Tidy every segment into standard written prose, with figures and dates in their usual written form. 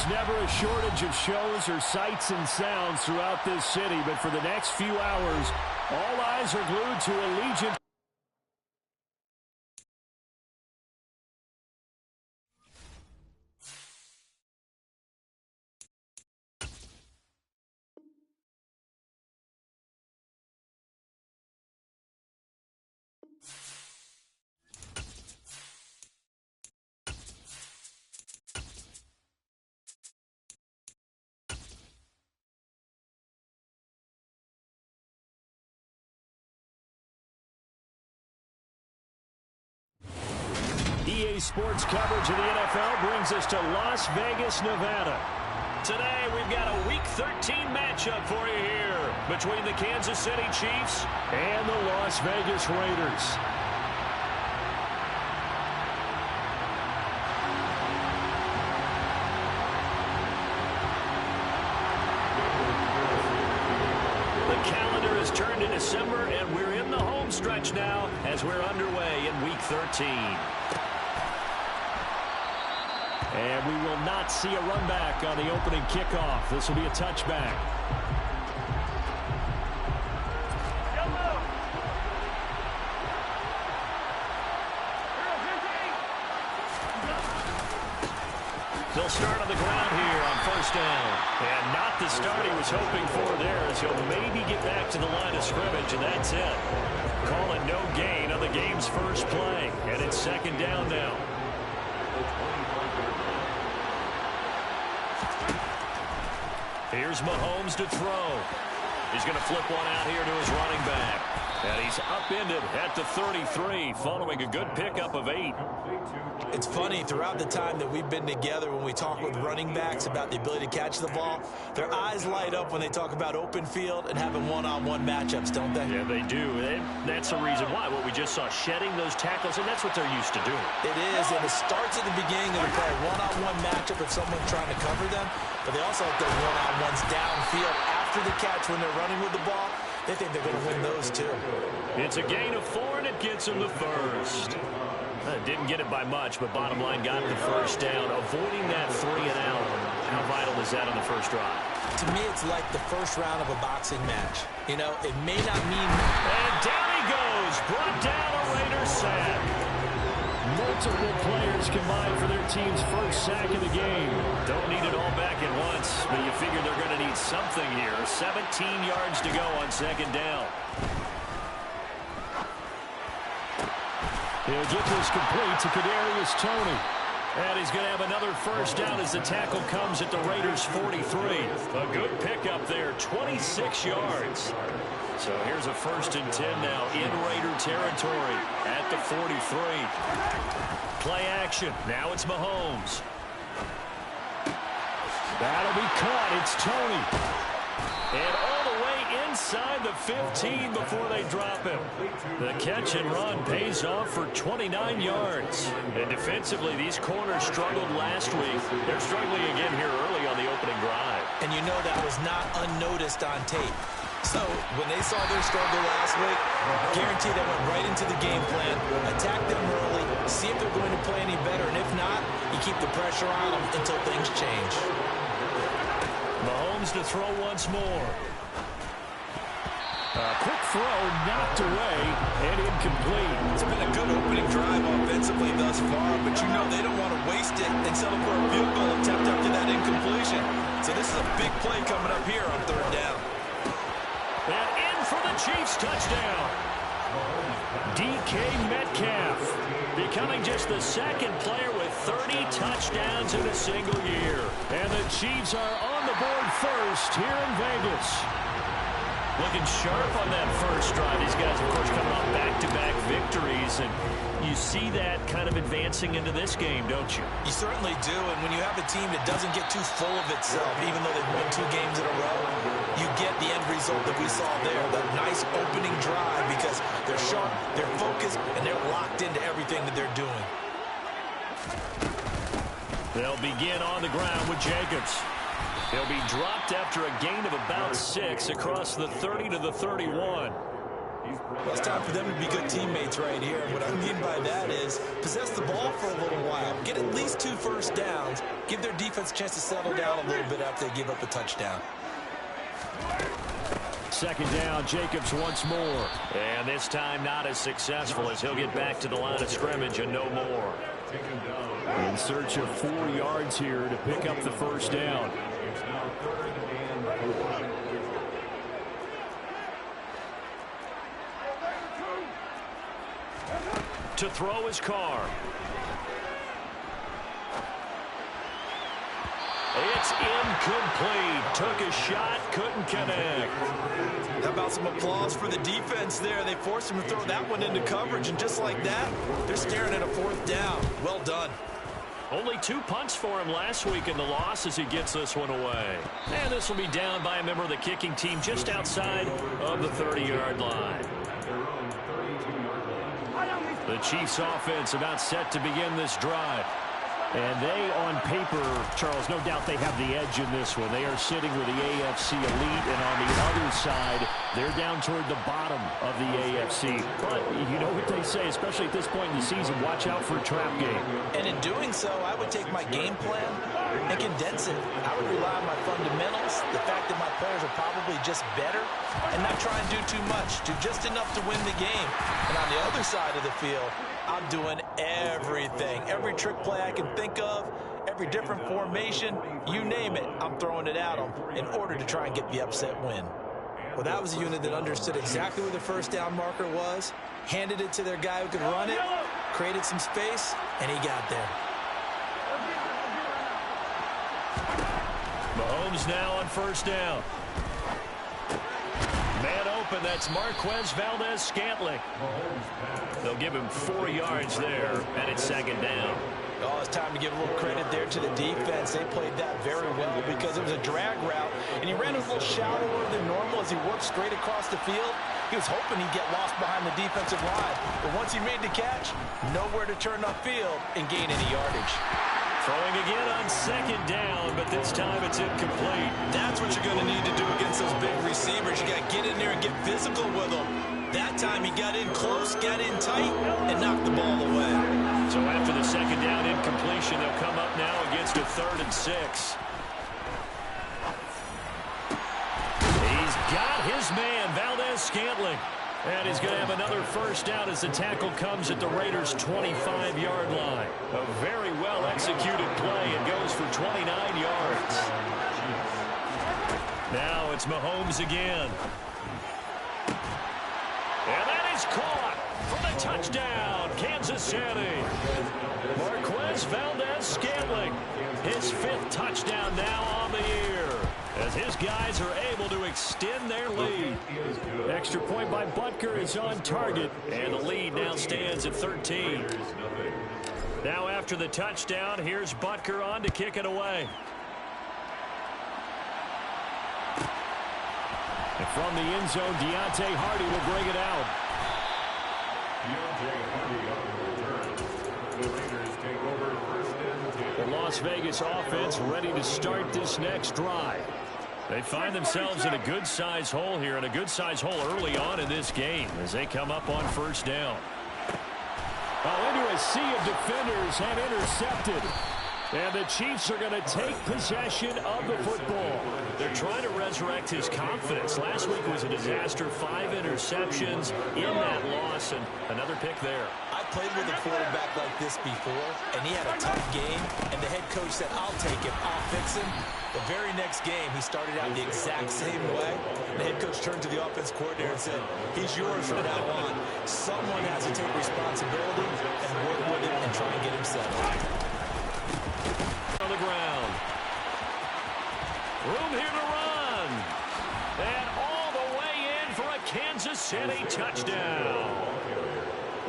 There's never a shortage of shows or sights and sounds throughout this city, but for the next few hours, all eyes are glued to Allegiant. EA Sports coverage of the NFL brings us to Las Vegas, Nevada. Today, we've got a Week 13 matchup for you here between the Kansas City Chiefs and the Las Vegas Raiders. The calendar has turned to December, and we're in the home stretch now as we're underway in Week 13. And we will not see a run back on the opening kickoff. This will be a touchback. They'll start on the ground here on first down. And not the start he was hoping for there, as he'll maybe get back to the line of scrimmage, and that's it. Call it no gain on the game's first play. And it's second down now. Here's Mahomes to throw. He's going to flip one out here to his running back. And he's upended at the 33 following a good pickup of 8. It's funny, throughout the time that we've been together, when we talk with running backs about the ability to catch the ball, their eyes light up when they talk about open field and having one-on-one matchups, don't they? Yeah, they do. And that's the reason why. What we just saw, shedding those tackles, and that's what they're used to doing. It is, and it starts at the beginning of the play. One-on-one matchup if someone's trying to cover them, but they also have those one-on-ones downfield after the catch when they're running with the ball. They think they're going to win those, too. It's a gain of 4, and it gets him the first. Didn't get it by much, but bottom line got the first down, avoiding that 3 and out. How vital is that on the first drive? To me, it's like the first round of a boxing match. You know, it may not mean... And down he goes, brought down a Raiders sack. Multiple players combined for their team's first sack of the game. Don't need it all back at once, but you figure they're going to need something here. 17 yards to go on second down. He'll get this complete to Kadarius Toney. And he's going to have another first down as the tackle comes at the Raiders' 43. A good pickup there, 26 yards. So here's a 1st and 10 now in Raider territory at the 43. Play action. Now it's Mahomes. That'll be caught. It's Toney. And all the way inside the 15 before they drop him. The catch and run pays off for 29 yards. And defensively, these corners struggled last week. They're struggling again here early on the opening drive. And you know that was not unnoticed on tape. So when they saw their struggle last week, guarantee they went right into the game plan, attack them early, see if they're going to play any better. And if not, you keep the pressure on them until things change. Mahomes to throw once more. Quick throw knocked away and incomplete. It's been a good opening drive offensively thus far, but you know they don't want to waste it and settle for a field goal attempt after that incompletion. So this is a big play coming up here on third down. And in for the Chiefs touchdown. DK Metcalf becoming just the second player with 30 touchdowns in a single year. And the Chiefs are on the board first here in Vegas. Looking sharp on that first drive. These guys, of course, coming off back-to-back victories, and you see that kind of advancing into this game, don't you? You certainly do, and when you have a team that doesn't get too full of itself, even though they've won 2 games in a row, you get the end result that we saw there, that nice opening drive, because they're sharp, they're focused, and they're locked into everything that they're doing. They'll begin on the ground with Jacobs. He'll be dropped after a gain of about 6 across the 30 to the 31. Well, it's time for them to be good teammates right here. And what I mean by that is possess the ball for a little while. Get at least 2 first downs. Give their defense a chance to settle down a little bit after they give up a touchdown. Second down, Jacobs once more. And this time not as successful as he'll get back to the line of scrimmage and no more. In search of 4 yards here to pick up the first down. To throw his car. It's incomplete. Took a shot, couldn't connect. How about some applause for the defense there? They forced him to throw that one into coverage, and just like that, they're staring at a 4th down. Well done. Only 2 punts for him last week in the loss as he gets this one away. And this will be down by a member of the kicking team just outside of the 30-yard line. The Chiefs offense about set to begin this drive. And they, on paper, Charles, no doubt they have the edge in this one. They are sitting with the AFC elite, and on the other side, they're down toward the bottom of the AFC. But you know what they say, especially at this point in the season, watch out for a trap game. And in doing so, I would take my game plan and condense it. I would rely on my fundamentals, the fact that my players are probably just better, and not try and do too much, do just enough to win the game. And on the other side of the field, I'm doing everything. Every trick play I can think of, every different formation, you name it, I'm throwing it at them in order to try and get the upset win. Well, that was a unit that understood exactly where the first down marker was, handed it to their guy who could run it, created some space, and he got there. Mahomes now on first down. Man open, that's Marquez Valdez-Scantling. They'll give him 4 yards there, and it's second down. Oh, it's time to give a little credit there to the defense. They played that very well because it was a drag route, and he ran a little shallower than normal as he worked straight across the field. He was hoping he'd get lost behind the defensive line, but once he made the catch, nowhere to turn upfield and gain any yardage. Throwing again on second down, but this time it's incomplete. That's what you're going to need to do against those big receivers. You got to get in there and get physical with them. That time he got in close, got in tight, and knocked the ball away. So after the second down incompletion, they'll come up now against a 3rd and 6. He's got his man, Valdez-Scantling. And he's going to have another first down as the tackle comes at the Raiders' 25-yard line. A very well-executed play. It goes for 29 yards. Now it's Mahomes again. And that is caught for the touchdown, Kansas City. Marquez Valdez-Scantling, his 5th touchdown now on the year, as his guys are able to extend their lead. Extra point by Butker is on target, and the lead now stands at 13. Now after the touchdown, here's Butker on to kick it away. And from the end zone, Deontay Hardy will bring it out. The Las Vegas offense ready to start this next drive. They find themselves in a good-sized hole here, and a good-sized hole early on in this game as they come up on first down. Into a sea of defenders and intercepted. And the Chiefs are going to take possession of the football. They're trying to resurrect his confidence. Last week was a disaster. 5 interceptions in that loss, and another pick there. I played with a quarterback like this before, and he had a tough game, and the head coach said, I'll take him, I'll fix him. The very next game, he started out the exact same way. The head coach turned to the offense coordinator and said, he's yours from now on. Someone has to take responsibility and work with him and try and get him settled. On the ground. Room here to run. And all the way in for a Kansas City touchdown.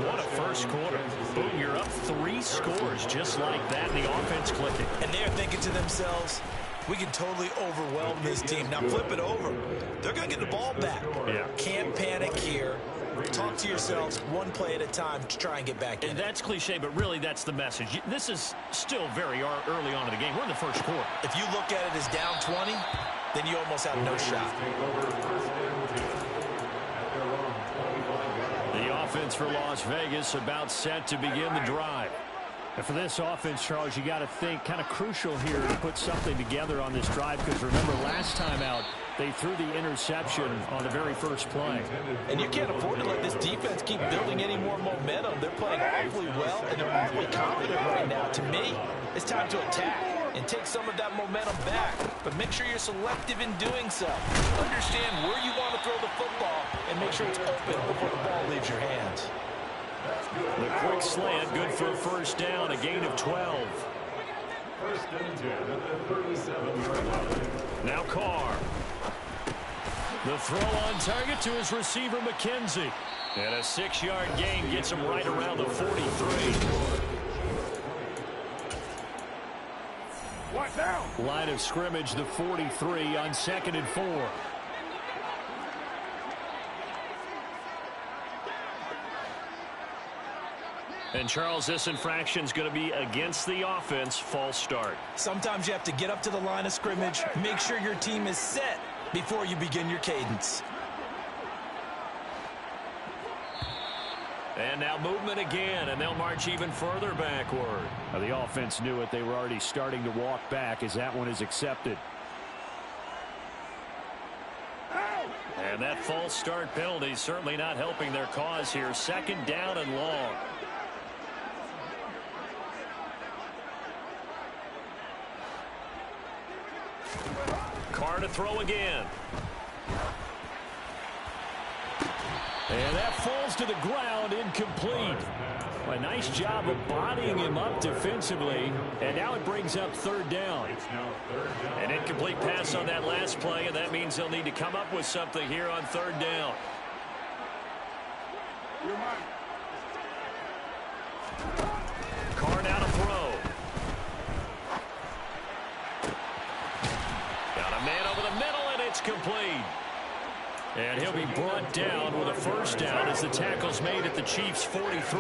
What a first quarter. Boom, you're up 3 scores just like that, and the offense clicking. And they're thinking to themselves, we can totally overwhelm this team. Now flip it over. They're going to get the ball back. Yeah. Can't panic here. Talk to yourselves one play at a time to try and get back in. And that's cliche, but really that's the message. This is still very early on in the game. We're in the first quarter. If you look at it as down 20, then you almost have no shot. offense for Las Vegas about set to begin the drive. And for this offense, Charles, you got to think kind of crucial here to put something together on this drive, because remember last time out they threw the interception on the very first play. And you can't afford to let this defense keep building any more momentum. They're playing awfully well, and they're awfully confident right now. To me, it's time to attack and take some of that momentum back. But make sure you're selective in doing so. Understand where you want to throw the football and make sure it's open before the ball leaves your hands. The quick slant, good for a first down, a gain of 12. First and 10 at the 37. Now Carr. The throw on target to his receiver, McKenzie. And a 6-yard gain gets him right around the 43. Line of scrimmage, the 43 on 2nd and 4. And, Charles, this infraction is going to be against the offense. False start. Sometimes you have to get up to the line of scrimmage, make sure your team is set before you begin your cadence. And now movement again, and they'll march even further backward. Now, the offense knew it. They were already starting to walk back as that one is accepted. And that false start penalty certainly not helping their cause here. 2nd down and long. Carr to throw again. And that falls to the ground, incomplete. A nice job of bodying him up defensively. And now it brings up 3rd down. An incomplete pass on that last play, and that means they'll need to come up with something here on 3rd down. Carr now to throw. Got a man over the middle, and it's complete. And he'll be brought down with a first down as the tackle's made at the Chiefs' 43. First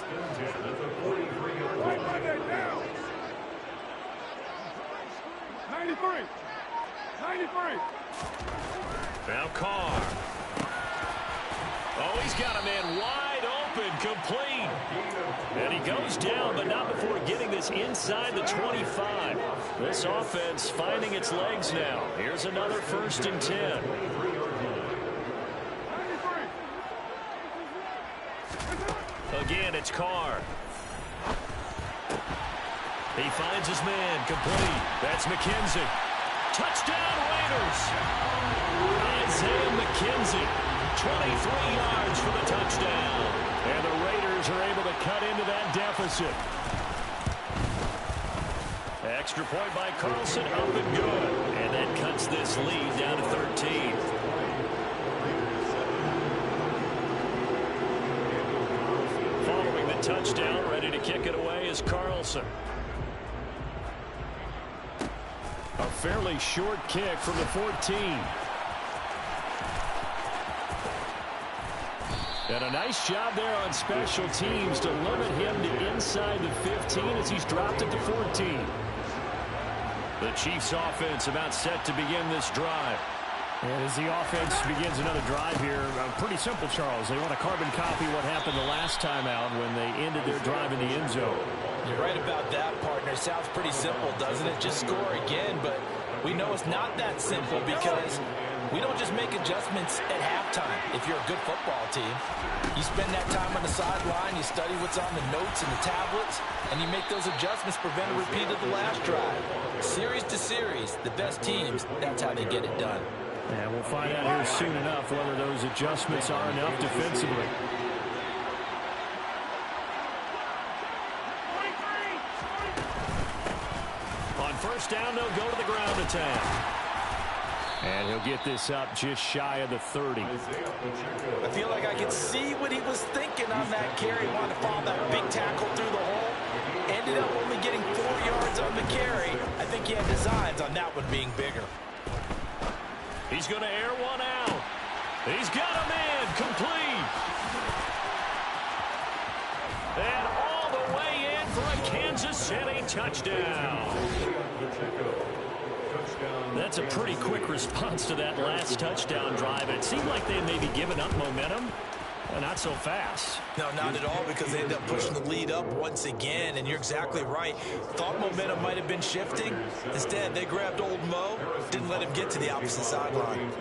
and 10 at the 43. 93. Now Carr. Oh, he's got a man wide open, complete. And he goes down, but not before getting this inside the 25. This offense finding its legs now. Here's another 1st and 10. Again, it's Carr. He finds his man, complete. That's McKenzie. Touchdown, Raiders! Isaiah McKenzie, 23 yards for the touchdown. And the Raiders are able to cut into that deficit. Extra point by Carlson, up and good. And that cuts this lead down to 13. Following the touchdown, ready to kick it away is Carlson. A fairly short kick from the 14. And a nice job there on special teams to limit him to inside the 15 as he's dropped at the 14. The Chiefs offense about set to begin this drive. And as the offense begins another drive here, pretty simple, Charles. They want to carbon copy what happened the last time out when they ended their drive in the end zone. You're right about that, partner. Sounds pretty simple, doesn't it? Just score again, but we know it's not that simple because we don't just make adjustments at halftime. If you're a good football team, you spend that time on the sideline, you study what's on the notes and the tablets, and you make those adjustments, prevent a repeat of the last drive. Series to series, the best teams, that's how they get it done. And we'll find out here soon enough whether those adjustments are enough defensively. On first down, they'll go to the ground attack. And he'll get this up just shy of the 30. I feel like I could see what he was thinking on that carry. Wanted to follow that big tackle through the hole. Ended up only getting 4 yards on the carry. I think he had designs on that one being bigger. He's going to air one out. He's got a man, complete. And all the way in for a Kansas City touchdown. That's a pretty quick response to that last touchdown drive. It seemed like they had maybe given up momentum. Not so fast. No, not at all, because they ended up pushing the lead up once again, and you're exactly right. Thought momentum might have been shifting. Instead, they grabbed old Mo, didn't let him get to the opposite sideline.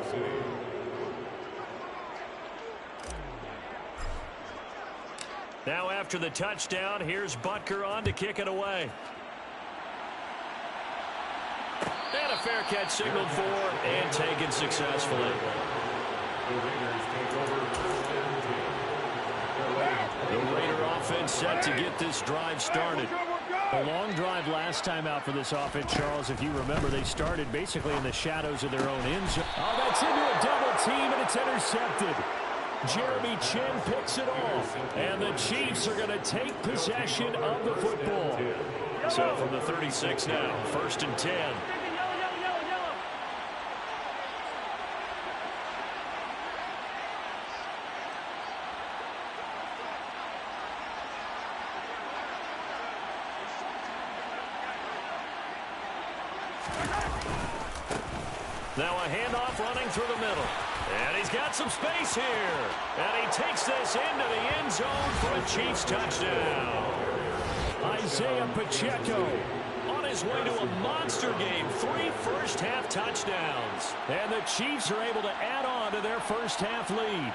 Now after the touchdown, here's Butker on to kick it away. And a fair catch signaled for and taken successfully. The Raider offense set to get this drive started. A long drive last time out for this offense, Charles. If you remember, they started basically in the shadows of their own end zone. Oh, that's into a double team, and it's intercepted. Jeremy Chin picks it off, and the Chiefs are going to take possession of the football. So from the 36 now, 1st and 10. Now a handoff running through the middle. And he's got some space here. And he takes this into the end zone for a Chiefs touchdown. Isaiah Pacheco On his way to a monster game. 3 first-half touchdowns. And the Chiefs are able to add on to their first-half lead.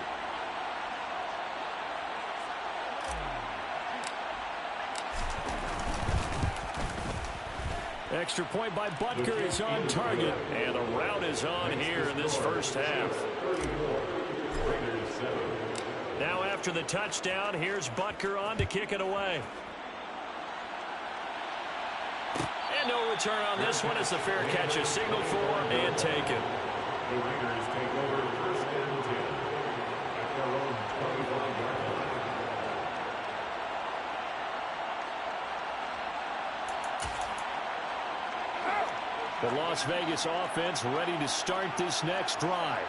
Extra point by Butker is on target. And a route is on here in this first half. Now after the touchdown, here's Butker on to kick it away. And no return on this one as the fair catch is signaled for and taken. The Raiders take over 1st and 10 at their own 25-yard line. The Las Vegas offense ready to start this next drive.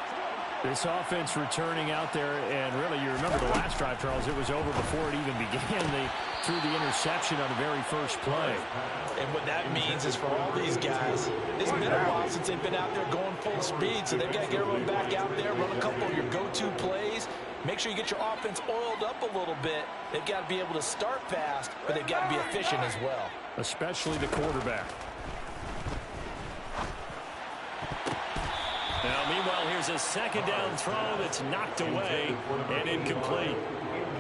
This offense returning out there, and really, you remember the last drive, Charles, it was over before it even began. They threw the interception on the very first play. And what that means is for all these guys, it's been a while since they've been out there going full speed, so they've got to get everyone back out there, run a couple of your go-to plays, make sure you get your offense oiled up a little bit. They've got to be able to start fast, but they've got to be efficient as well. Especially the quarterback. Now, meanwhile, here's a second down throw that's knocked away and incomplete.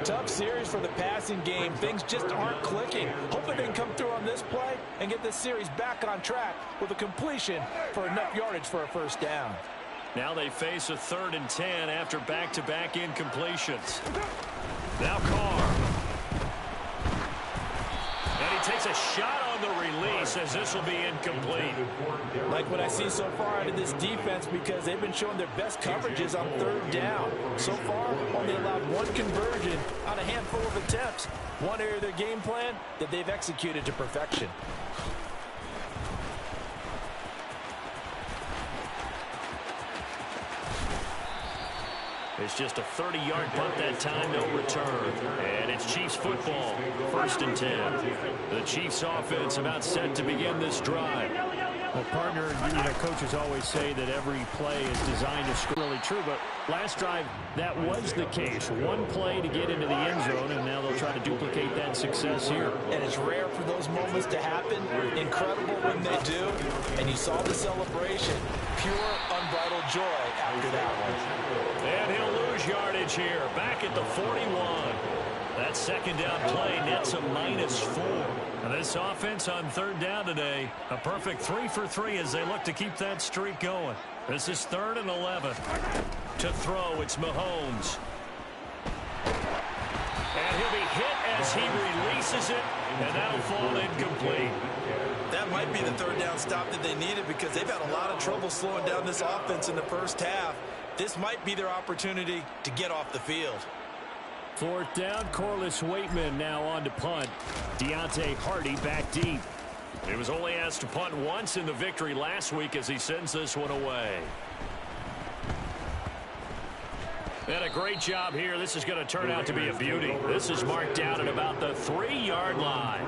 Tough series for the passing game. Things just aren't clicking. Hoping they can come through on this play and get this series back on track with a completion for enough yardage for a first down. Now they face a 3rd and 10 after back-to-back incompletions. Now Carr. And he takes a shot on the release as this will be incomplete. Like what I see so far out of this defense, because they've been showing their best coverages on 3rd down. So far, only allowed 1 conversion on a handful of attempts. One area of their game plan that they've executed to perfection. It's just a 30-yard punt that time, no return. And it's Chiefs football, 1st and 10. The Chiefs offense about set to begin this drive. Well, partner, coaches always say that every play is designed to score. Really true, but last drive, that was the case. 1 play to get into the end zone, and now they'll try to duplicate that success here. And it's rare for those moments to happen. Incredible when they do. And you saw the celebration. Pure, unbridled joy after that one. And he'll lose yardage here, back at the 41. That second down play nets a -4. And this offense on 3rd down today, a perfect 3 for 3 as they look to keep that streak going. This is 3rd and 11. To throw, it's Mahomes. And he'll be hit as he releases it, and that'll fall incomplete. That might be the 3rd down stop that they needed, because they've had a lot of trouble slowing down this offense in the first half. This might be their opportunity to get off the field. 4th down, Corliss Waitman now on to punt. Deontay Hardy back deep. He was only asked to punt once in the victory last week as he sends this one away. And a great job here. This is going to turn out to be a beauty. This is marked down at about the 3-yard line.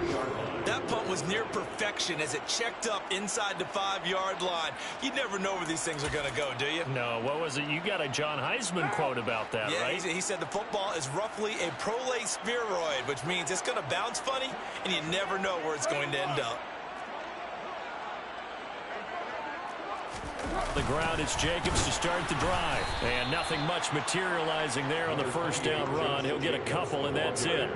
That punt was near perfection as it checked up inside the 5-yard line. You never know where these things are going to go, do you? No, what was it? You got a John Heisman quote about that, right? Yeah, he said the football is roughly a prolate spheroid, which means it's going to bounce funny, and you never know where it's going to end up. The ground is Jacobs to start the drive. And nothing much materializing there on the first down run. He'll get a couple, and that's it.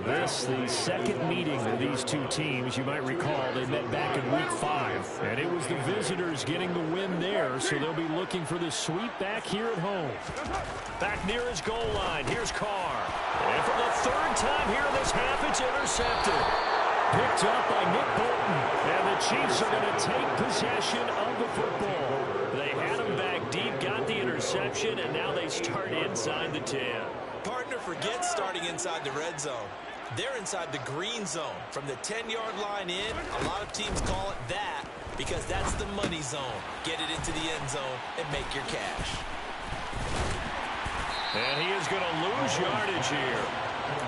This, the second meeting of these two teams. You might recall they met back in Week 5. And it was the visitors getting the win there, so they'll be looking for the sweep back here at home. Back near his goal line, here's Carr. And for the third time here in this half, it's intercepted. Picked up by Nick Bolton. And the Chiefs are going to take possession of the football. They had him back deep, got the interception, and now they start inside the 10. Partner, forget starting inside the red zone. They're inside the green zone. From the 10-yard line in, a lot of teams call it that because that's the money zone. Get it into the end zone and make your cash. And he is going to lose yardage here.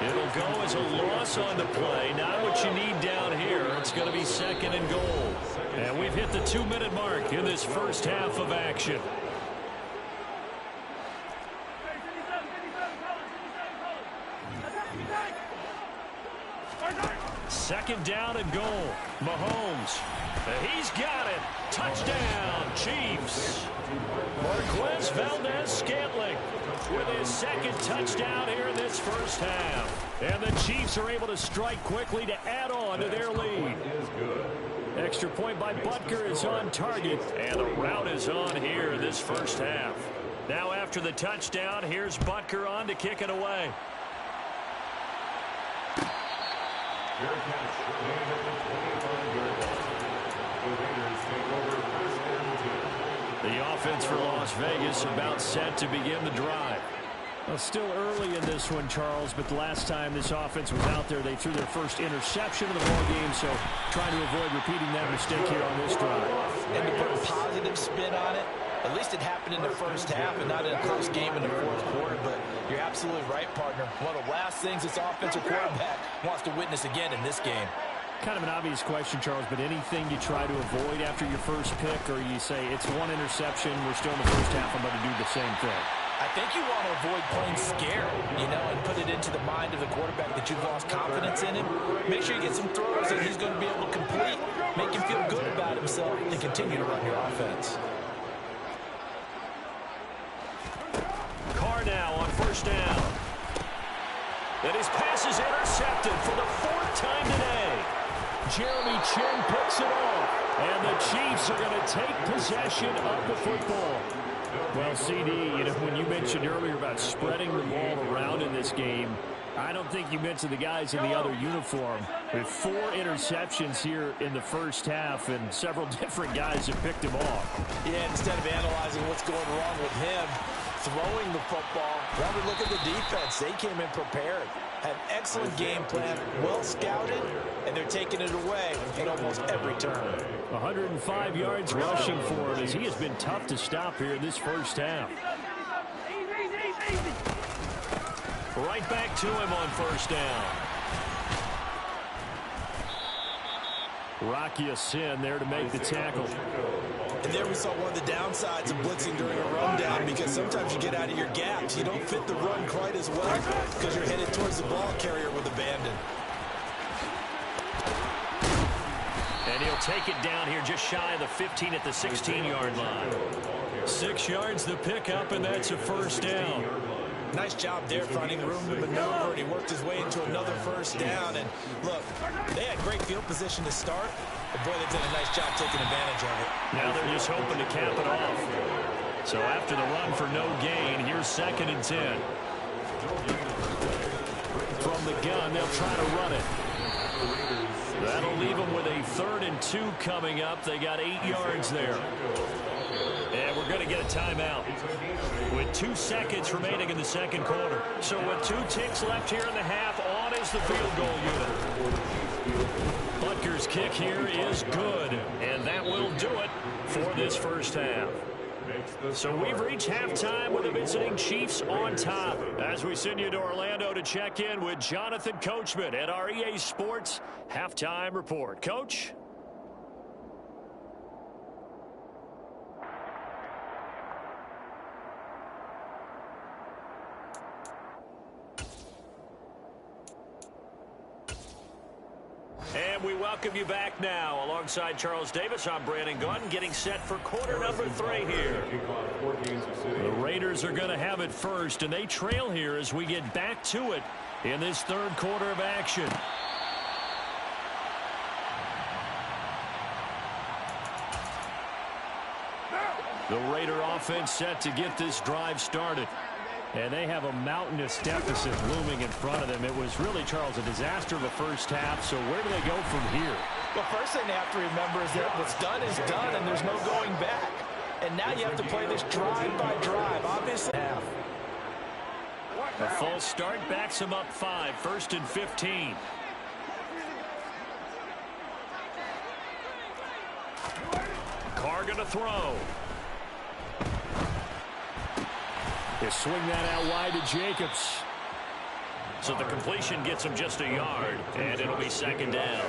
It'll go as a loss on the play. Not what you need down here. It's going to be 2nd and goal. And we've hit the 2-minute mark in this first half of action. Second down and goal. Mahomes. He's got it. Touchdown, Chiefs. Marquez Valdez-Scantling with his second touchdown here in this first half. And the Chiefs are able to strike quickly to add on to their lead. Extra point by Butker is on target. And the route is on here in this first half. Now after the touchdown, here's Butker on to kick it away. The offense for Las Vegas about set to begin the drive. Well, still early in this one, Charles, but the last time this offense was out there, they threw their first interception of the ball game, so trying to avoid repeating that mistake here on this drive. And to put a positive spin on it, at least it happened in the first half and not in a close game in the fourth quarter, but you're absolutely right, partner. One of the last things this offensive quarterback wants to witness again in this game. Kind of an obvious question, Charles, but anything you try to avoid after your first pick, or you say it's one interception, we're still in the first half, I'm going to do the same thing? I think you want to avoid playing scared, and put it into the mind of the quarterback that you've lost confidence in him. Make sure you get some throws that he's going to be able to complete, make him feel good about himself, and continue to run your offense. Carr now on first down. And his pass is intercepted for the 4th time today. Jeremy Chin picks it off. And the Chiefs are going to take possession of the football. Well, CD, when you mentioned earlier about spreading the ball around in this game, I don't think you mentioned the guys in the other uniform. With 4 interceptions here in the first half, and several different guys have picked him off. Yeah, instead of analyzing what's going wrong with him, throwing the football, rather look at the defense. They came in prepared, had an excellent game plan, well scouted, and they're taking it away at almost every turn. 105 yards rushing for him as he has been tough to stop here in this first half. Right back to him on first down. Rocky Sin there to make the tackle. And there we saw one of the downsides of blitzing during a rundown, because sometimes you get out of your gaps. You don't fit the run quite as well because you're headed towards the ball carrier with abandon. And he'll take it down here just shy of the 15 at the 16-yard line. 6 yards the pickup, and that's a first down. Nice job there finding room to maneuver, and he worked his way into another first down. And look, they had great field position to start, but boy, they did a nice job taking advantage of it. Now they're just hoping to cap it off. So after the run for no gain, here's 2nd and 10. From the gun, they'll try to run it. That'll leave them with a 3rd and 2 coming up. They got 8 yards there. And we're going to get a timeout with 2 seconds remaining in the second quarter. So with 2 ticks left here in the half, on is the field goal unit. Butker's kick here is good, and that will do it for this first half. So we've reached halftime with the visiting Chiefs on top. As we send you to Orlando to check in with Jonathan Coachman at our EA Sports Halftime Report. Coach? And we welcome you back now. Alongside Charles Davis, I'm Brandon Gunn, getting set for quarter number 3 here. The Raiders are going to have it first, and they trail here as we get back to it in this third quarter of action. The Raider offense set to get this drive started. And they have a mountainous deficit looming in front of them. It was really, Charles, a disaster of the first half. So where do they go from here? The first thing they have to remember is that what's done is done, and there's no going back. And now you have to play this drive by drive. Obviously, half. A false start backs them up 5, 1st and 15. Carr going to throw. They swing that out wide to Jacobs. So the completion gets him just a yard, and it'll be second down.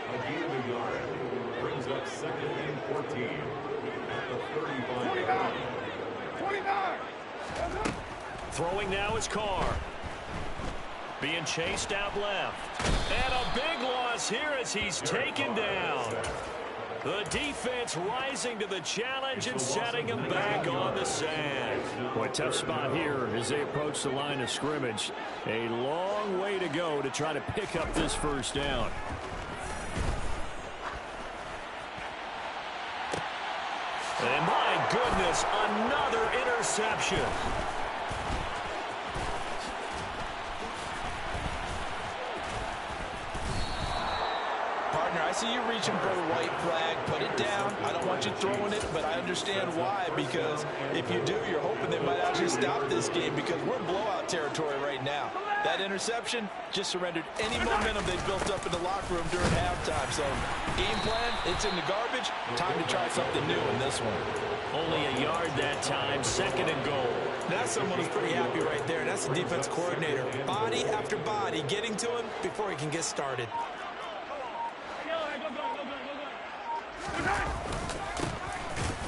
A gain of a yard brings up 2nd and 14 at the 35. 29. Throwing now is Carr. Being chased out left. And a big loss here as he's taken down. The defense rising to the challenge and setting him back on the sand. Boy, tough spot here as they approach the line of scrimmage. A long way to go to try to pick up this first down. And my goodness, another interception. I see you reaching for the white flag. Put it down. I don't want you throwing it, but I understand why, because if you do, you're hoping they might actually stop this game, because we're in blowout territory right now. That interception just surrendered any momentum they built up in the locker room during halftime. So game plan, it's in the garbage. Time to try something new in this one. Only a yard that time, 2nd and goal. That's someone who's pretty happy right there. That's the defense coordinator. Body after body getting to him before he can get started.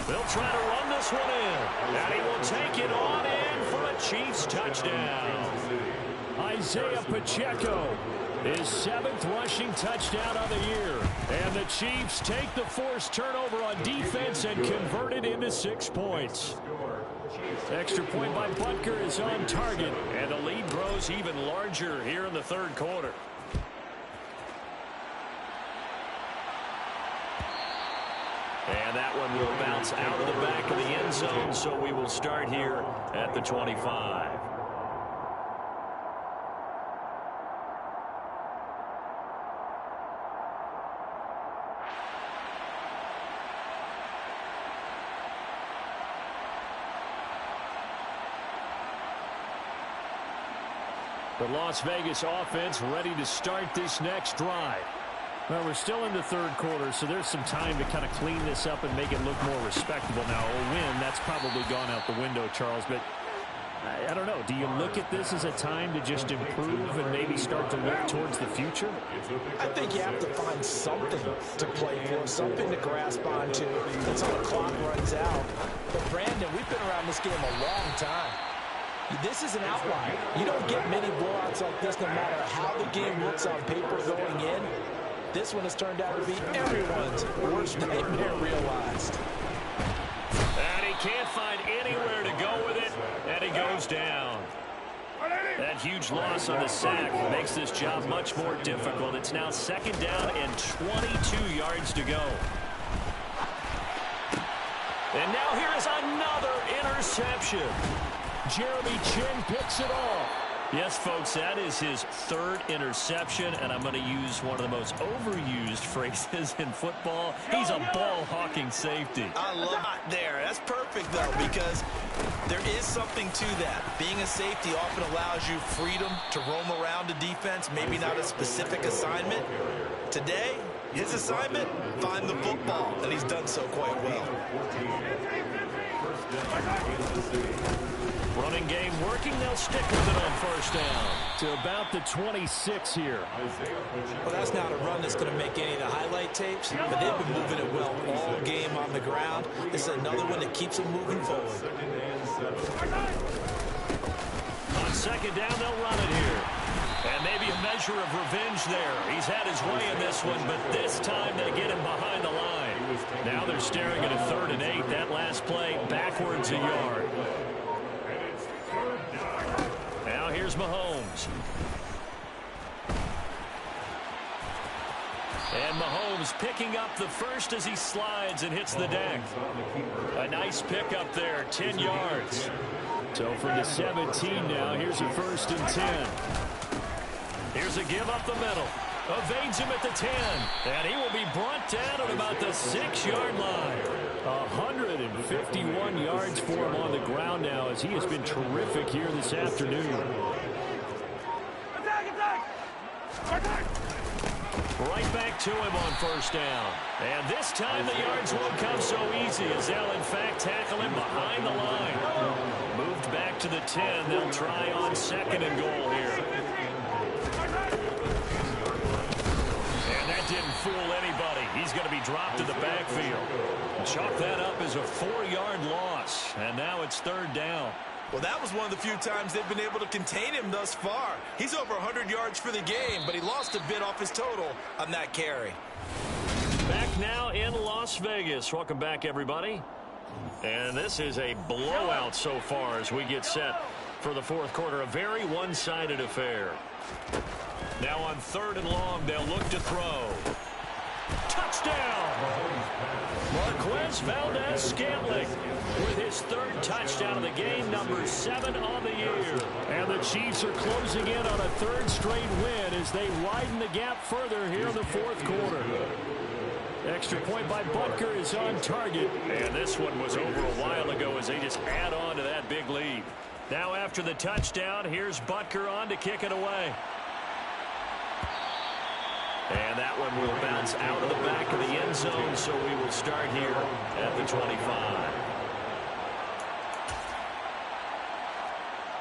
They'll try to run this one in. And he will take it on in for a Chiefs touchdown. Isaiah Pacheco, his 7th rushing touchdown of the year. And the Chiefs take the forced turnover on defense and convert it into 6 points. Extra point by Butker is on target. And the lead grows even larger here in the third quarter. And that one will bounce out of the back of the end zone, so we will start here at the 25. The Las Vegas offense ready to start this next drive. Well, we're still in the third quarter, so there's some time to kind of clean this up and make it look more respectable. Now, a win, that's probably gone out the window, Charles, but I don't know. Do you look at this as a time to just improve and maybe start to look towards the future? I think you have to find something to play for, something to grasp onto until the clock runs out. But, Brandon, we've been around this game a long time. This is an outlier. You don't get many blowouts like this no matter how the game looks on paper going in. This one has turned out to be everyone's worst nightmare realized. And he can't find anywhere to go with it, and he goes down. That huge loss on the sack makes this job much more difficult. It's now 2nd down and 22 yards to go. And now here is another interception. Jeremy Chin picks it off. Yes, folks, that is his 3rd interception, and I'm going to use one of the most overused phrases in football. He's a ball-hawking safety. I love it there. That's perfect, though, because there is something to that. Being a safety often allows you freedom to roam around a defense, maybe not a specific assignment. Today, his assignment, find the football, and he's done so quite well. Running game working. They'll stick with it on first down. To about the 26 here. Well, that's not a run that's going to make any of the highlight tapes, but they've been moving it well all game on the ground. This is another one that keeps them moving forward. On second down, they'll run it here. And maybe a measure of revenge there. He's had his way in this one, but this time they get him behind the line. Now they're staring at a 3rd and 8. That last play backwards a yard. Now here's Mahomes. And Mahomes picking up the first as he slides and hits the deck. A nice pickup there, 10 yards. So from the 17 now, here's a 1st and 10. Here's a give up the middle. Evades him at the 10. And he will be brought down at about the 6-yard line. 151 yards for him on the ground now as he has been terrific here this afternoon. Right back to him on first down. And this time the yards won't come so easy as they'll in fact tackle him behind the line. Moved back to the 10. They'll try on 2nd and goal here. And that didn't fool anybody. He's going to be dropped in the backfield. Chalk that up as a 4-yard loss. And now it's 3rd down. Well, that was one of the few times they've been able to contain him thus far. He's over 100 yards for the game, but he lost a bit off his total on that carry. Back now in Las Vegas. Welcome back, everybody. And this is a blowout so far as we get set for the 4th quarter. A very one-sided affair. Now on 3rd and long, they'll look to throw. Touchdown! Marquez Valdez-Scantling with his 3rd touchdown of the game, number 7 on the year. And the Chiefs are closing in on a 3rd straight win as they widen the gap further here in the 4th quarter. Extra point by Butker is on target. And this one was over a while ago as they just add on to that big lead. Now after the touchdown, here's Butker on to kick it away. And that one will bounce out of the back of the end zone, so we will start here at the 25.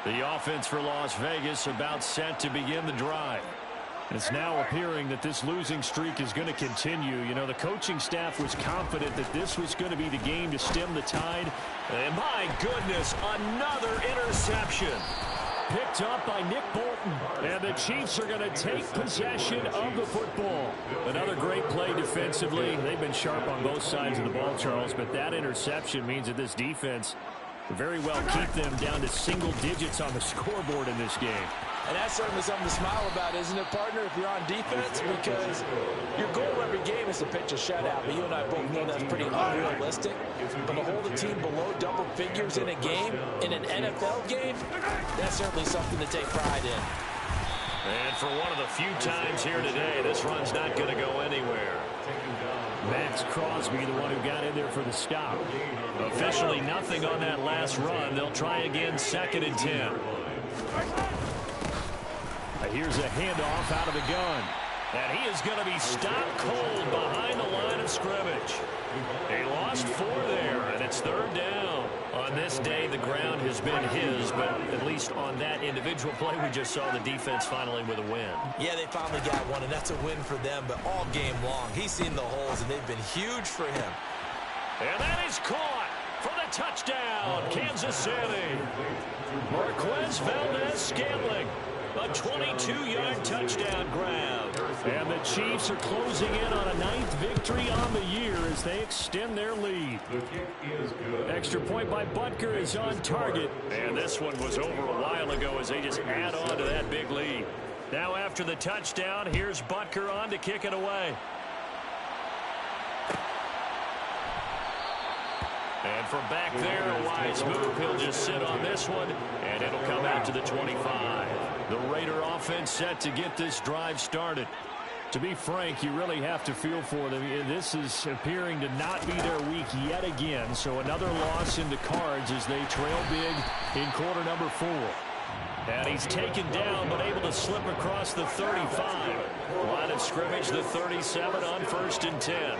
The offense for Las Vegas about set to begin the drive. It's now appearing that this losing streak is going to continue. You know, the coaching staff was confident that this was going to be the game to stem the tide. And my goodness, another interception. Picked up by Nick Bolton. And the Chiefs are going to take possession of the football. Another great play defensively. They've been sharp on both sides of the ball, Charles, but that interception means that this defense will very well keep them down to single digits on the scoreboard in this game. And that's certainly something to smile about, isn't it, partner, if you're on defense? Because your goal every game is to pitch a shutout. But you and I both know that's pretty unrealistic. But to hold a team below double figures in a game, in an NFL game, that's certainly something to take pride in. And for one of the few times here today, this run's not going to go anywhere. Max Crosby, the one who got in there for the stop. Officially nothing on that last run. They'll try again, 2nd and 10. Here's a handoff out of the gun. And he is going to be stopped cold behind the line of scrimmage. He lost 4 there, and it's 3rd down. On this day, the ground has been his, but at least on that individual play, we just saw the defense finally with a win. Yeah, they finally got one, and that's a win for them, but all game long, he's seen the holes, and they've been huge for him. And that is caught for the touchdown, Kansas City. Marquez Valdez-Scantling. A 22-yard touchdown grab. And the Chiefs are closing in on a 9th victory on the year as they extend their lead. Extra point by Butker is on target. And this one was over a while ago as they just add on to that big lead. Now after the touchdown, here's Butker on to kick it away. And from back there, a wise move. He'll just sit on this one, and it'll come out to the 25. The Raider offense set to get this drive started. To be frank, you really have to feel for them. This is appearing to not be their week yet again. So another loss in the cards as they trail big in quarter number 4. And he's taken down but able to slip across the 35. Line of scrimmage, the 37 on 1st and 10.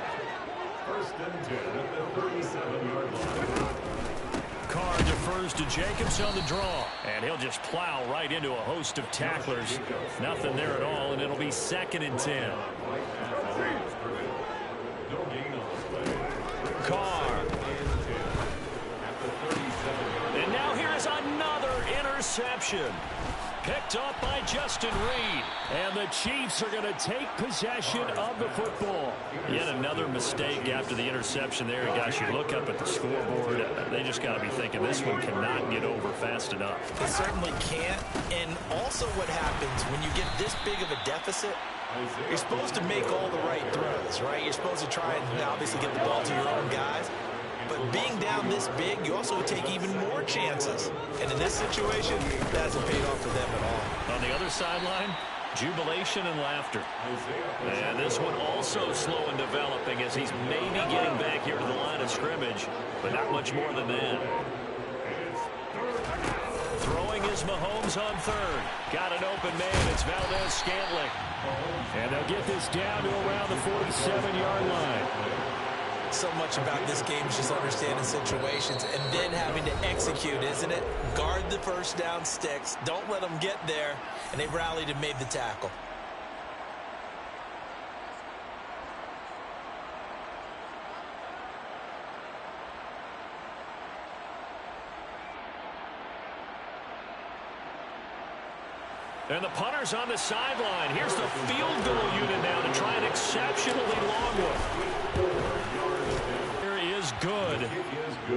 1st and 10 at the 37-yard line. Carr defers to Jacobs on the draw. And he'll just plow right into a host of tacklers. Nothing there at all, and it'll be 2nd and 10. Carr. And now here is another interception. Picked up by Justin Reed. And the Chiefs are going to take possession of the football. Yet another mistake after the interception there. Guys, you look up at the scoreboard. They just got to be thinking this one cannot get over fast enough. It certainly can't. And also what happens when you get this big of a deficit, you're supposed to make all the right throws, right? You're supposed to try and obviously get the ball to your own guys. But being down this big, you also take even more chances. And in this situation, that hasn't paid off for them at all. On the other sideline, jubilation and laughter. And this one also slow in developing as he's maybe getting back here to the line of scrimmage, but not much more than that. Throwing is Mahomes on 3rd. Got an open man. It's Valdez-Scantling. And they'll get this down to around the 47-yard line. So much about this game is just understanding situations and then having to execute, isn't it? Guard the first down sticks. Don't let them get there. And they rallied and made the tackle. And the punter's on the sideline. Here's the field goal unit now to try an exceptionally long one. Here is good.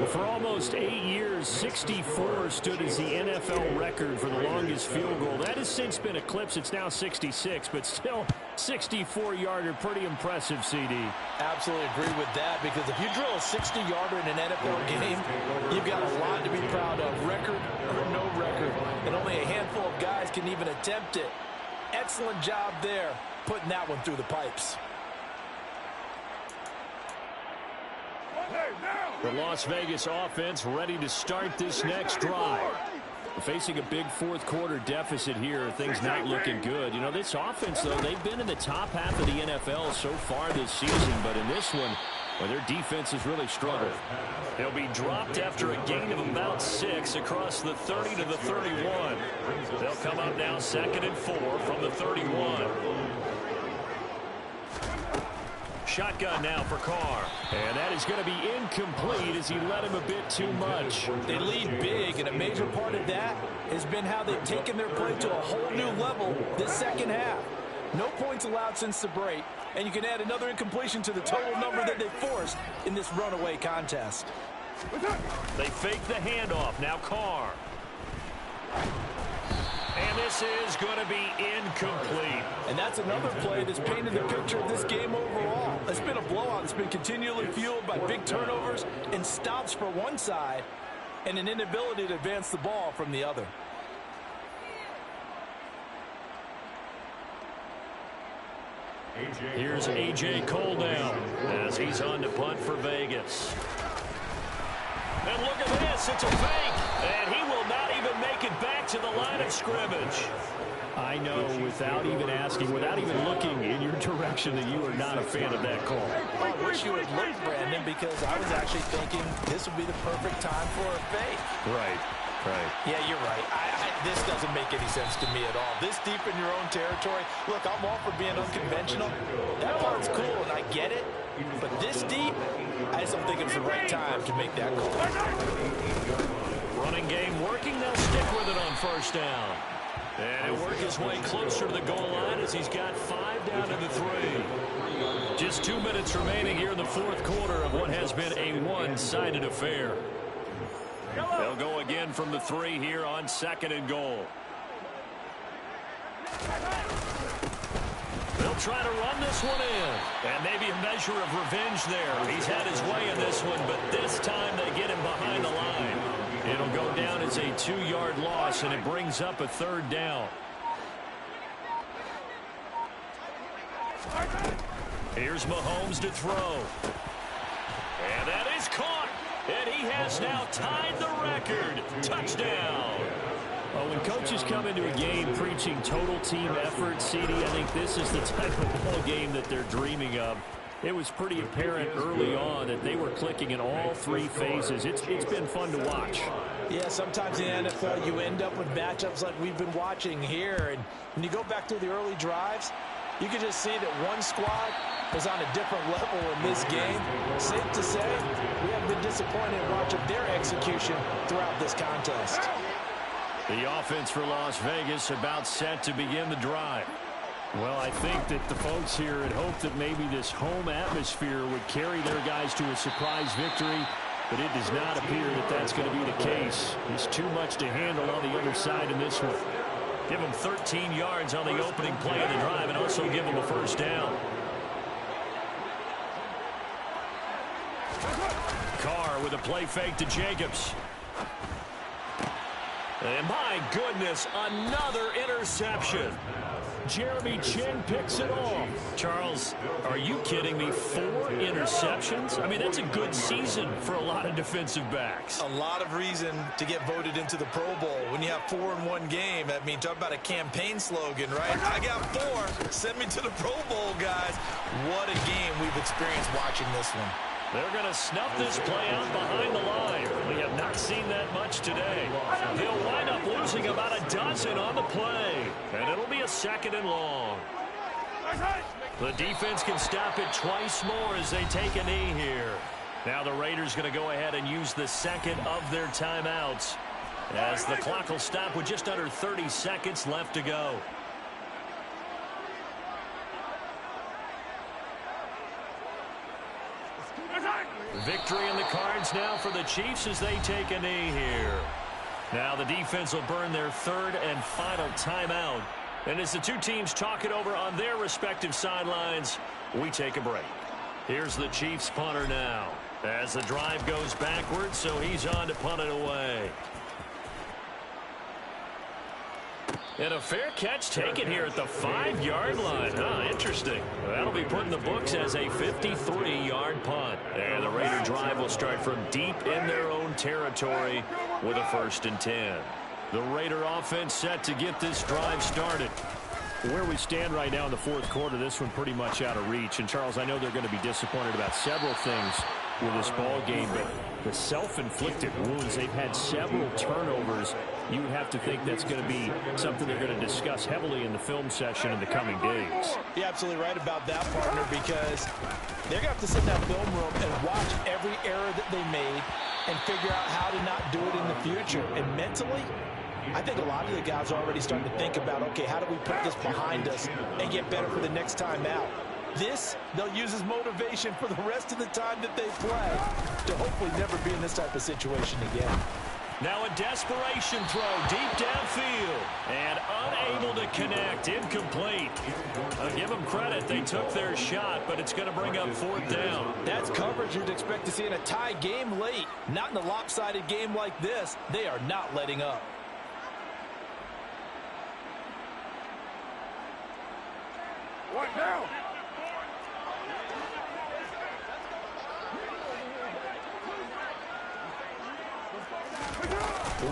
For almost 8 years, 64 stood as the NFL record for the longest field goal. That has since been eclipsed. It's now 66, but still 64-yarder. Pretty impressive, CD. Absolutely agree with that, because if you drill a 60-yarder in an NFL game, you've got a lot to be proud of, record or no record. And only a handful of guys can even attempt it. Excellent job there, putting that one through the pipes. The Las Vegas offense ready to start this next drive. Facing a big fourth-quarter deficit here, things not looking good. You know, this offense, though, they've been in the top half of the NFL so far this season, but in this one, well, their defense has really struggled. They'll be dropped after a gain of about 6 across the 30 to the 31. They'll come up now 2nd and 4 from the 31. Shotgun now for Carr. And that is going to be incomplete as he led him a bit too much. They lead big, and a major part of that has been how they've taken their play to a whole new level this second half. No points allowed since the break, and you can add another incompletion to the total number that they forced in this runaway contest. They fake the handoff. Now Carr. And this is going to be incomplete. And that's another play that's painted the picture of this game overall. It's been a blowout. It's been continually fueled by big turnovers and stops for one side and an inability to advance the ball from the other. Here's A.J. Cole down as he's on to punt for Vegas. And look at this. It's a fake. And he will not even make it back to the line of scrimmage. I know, without even asking, without even looking in your direction, that you are not a fan of that call. I wish you would look, Brandon, because I was actually thinking this would be the perfect time for a fake. Right. Yeah, you're right. This doesn't make any sense to me at all. This deep in your own territory, look, I'm all for being unconventional. That part's cool, and I get it. But this deep, I just don't think it's the right time to make that call. Running game working. They'll stick with it on first down. And he'll work his way closer to the goal line as he's got 5 down to the 3. Just 2 minutes remaining here in the fourth quarter of what has been a one-sided affair. They'll go again from the 3 here on 2nd and goal. They'll try to run this one in. And maybe a measure of revenge there. He's had his way in this one, but this time they get him behind the line. It'll go down as a 2-yard loss, and it brings up a 3rd down. Here's Mahomes to throw. And that is caught. And he has now tied the record. Touchdown. Well, when coaches come into a game preaching total team effort, CD, I think this is the type of ball game that they're dreaming of. It was pretty apparent early on that they were clicking in all three phases. It's been fun to watch. Yeah, sometimes in the NFL you end up with matchups like we've been watching here. And when you go back through the early drives, you can just see that one squad is on a different level in this game. Safe to say, we have been disappointed in watching their execution throughout this contest. The offense for Las Vegas about set to begin the drive. Well, I think that the folks here had hoped that maybe this home atmosphere would carry their guys to a surprise victory, but it does not appear that that's going to be the case. There's too much to handle on the other side in this one. Give them 13 yards on the opening play of the drive and also give them a first down. Carr with a play fake to Jacobs. And my goodness, another interception. Jeremy Chin picks it off. Charles, are you kidding me? 4 interceptions? I mean, that's a good season for a lot of defensive backs. A lot of reason to get voted into the Pro Bowl. When you have 4 in one game, I mean, talk about a campaign slogan, right? I got 4. Send me to the Pro Bowl, guys. What a game we've experienced watching this one. They're going to snuff this play out behind the line. We have not seen that much today. They'll wind up losing about a dozen on the play. And it'll be a 2nd and long. The defense can stop it twice more as they take a knee here. Now the Raiders going to go ahead and use the 2nd of their timeouts, as the clock will stop with just under 30 seconds left to go. Victory in the cards now for the Chiefs as they take a knee here. Now the defense will burn their 3rd and final timeout. And as the two teams talk it over on their respective sidelines, we take a break. Here's the Chiefs punter now, as the drive goes backwards, so he's on to punt it away. And a fair catch taken here at the 5-yard line. Interesting. That'll be put in the books as a 53-yard punt. And the Raider drive will start from deep in their own territory with a 1st and 10. The Raider offense set to get this drive started. Where we stand right now in the 4th quarter, this one pretty much out of reach. And, Charles, I know they're going to be disappointed about several things with this ball game, but the self-inflicted wounds, they've had several turnovers. You would have to think that's going to be something they're going to discuss heavily in the film session in the coming days. You're absolutely right about that, partner, because they're going to have to sit in that film room and watch every error that they made and figure out how to not do it in the future. And mentally, I think a lot of the guys are already starting to think about, okay, how do we put this behind us and get better for the next time out? This, they'll use as motivation for the rest of the time that they play to hopefully never be in this type of situation again. Now a desperation throw deep downfield and unable to connect. Incomplete. I'll give them credit. They took their shot, but it's going to bring up 4th down. That's coverage you'd expect to see in a tie game late. Not in a lopsided game like this. They are not letting up. What now?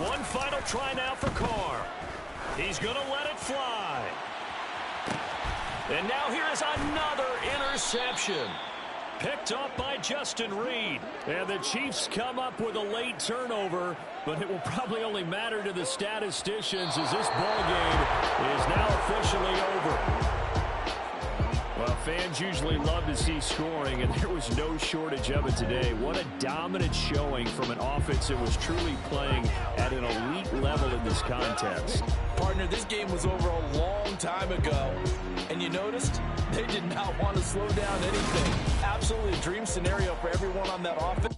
One final try now for Carr. He's going to let it fly. And now here is another interception. Picked up by Justin Reed. And the Chiefs come up with a late turnover, but it will probably only matter to the statisticians as this ball game is now officially over. Well, fans usually love to see scoring, and there was no shortage of it today. What a dominant showing from an offense that was truly playing at an elite level in this contest. Partner, this game was over a long time ago, and you noticed they did not want to slow down anything. Absolutely a dream scenario for everyone on that offense.